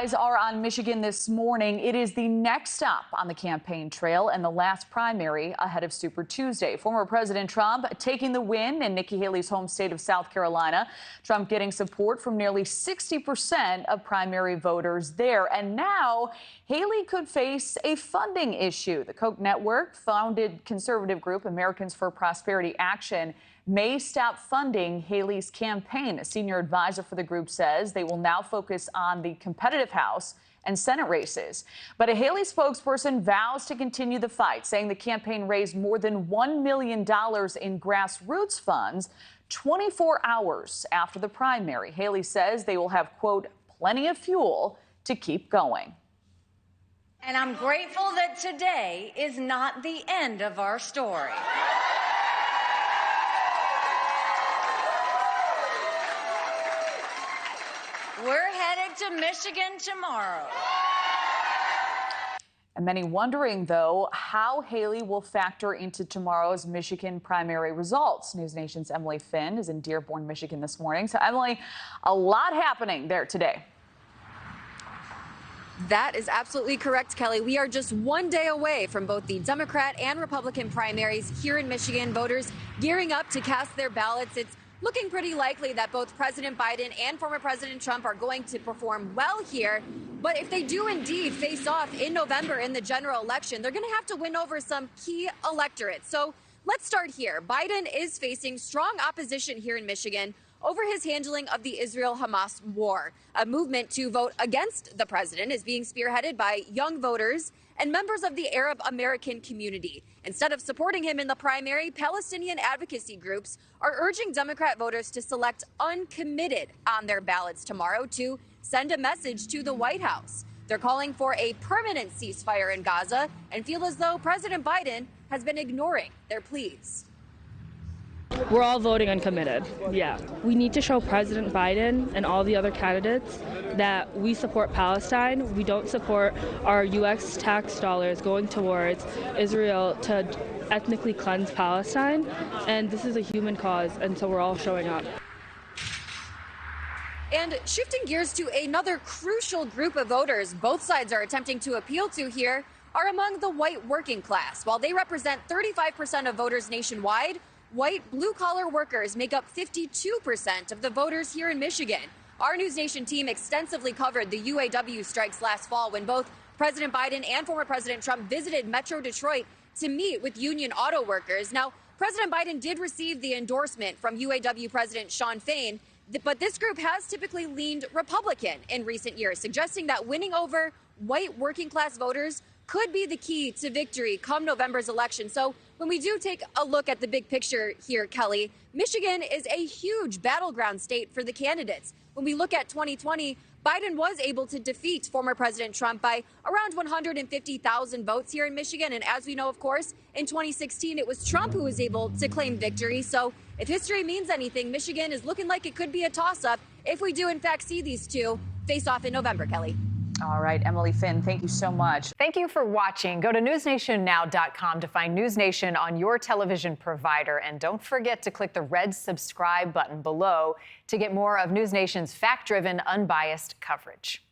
eyes are on Michigan this morning. It is the next stop on the campaign trail and the last primary ahead of Super Tuesday. Former President Trump taking the win in Nikki Haley's home state of South Carolina. Trump getting support from nearly 60% of primary voters there. And now Haley could face a funding issue. The Koch network, founded conservative group Americans for Prosperity Action, may stop funding Haley's campaign. A senior advisor for the group says they will now focus on the competitive House and Senate races. But a Haley spokesperson vows to continue the fight, saying the campaign raised more than $1 million in grassroots funds 24 hours after the primary. Haley says they will have, quote, plenty of fuel to keep going. And I'm grateful that today is not the end of our story. We're headed to Michigan tomorrow. And many wondering, though, how Haley will factor into tomorrow's Michigan primary results. NewsNation's Emily Finn is in Dearborn, Michigan this morning. So, Emily, a lot happening there today. That is absolutely correct, Kelly. We are just one day away from both the Democrat and Republican primaries here in Michigan. Voters gearing up to cast their ballots. It's looking pretty likely that both President Biden and former President Trump are going to perform well here. But if they do indeed face off in November in the general election, they're going to have to win over some key electorates. So let's start here. Biden is facing strong opposition here in Michigan over his handling of the Israel-Hamas war. A movement to vote against the president is being spearheaded by young voters and members of the Arab American community. Instead of supporting him in the primary, Palestinian advocacy groups are urging Democrat voters to select uncommitted on their ballots tomorrow to send a message to the White House. They're calling for a permanent ceasefire in Gaza and feel as though President Biden has been ignoring their pleas. We're all voting uncommitted. Yeah. We need to show President Biden and all the other candidates that we support Palestine. We don't support our U.S. tax dollars going towards Israel to ethnically cleanse Palestine. And this is a human cause, and so we're all showing up. And shifting gears to another crucial group of voters both sides are attempting to appeal to here are among the white working class. While they represent 35% of voters nationwide, white blue-collar workers make up 52% of the voters here in Michigan. Our NewsNation team extensively covered the UAW strikes last fall when both President Biden and former President Trump visited Metro Detroit to meet with union auto workers. Now, President Biden did receive the endorsement from UAW President Shawn Fain, but this group has typically leaned Republican in recent years, suggesting that winning over white working-class voters could be the key to victory come November's election. So when we do take a look at the big picture here, Kelly, Michigan is a huge battleground state for the candidates. When we look at 2020, Biden was able to defeat former President Trump by around 150,000 votes here in Michigan. And as we know, of course, in 2016, it was Trump who was able to claim victory. So if history means anything, Michigan is looking like it could be a toss-up if we do, in fact, see these two face off in November, Kelly. All right, Emily Finn, thank you so much. Thank you for watching. Go to newsnationnow.com to find NewsNation on your television provider. And don't forget to click the red subscribe button below to get more of NewsNation's fact-driven, unbiased coverage.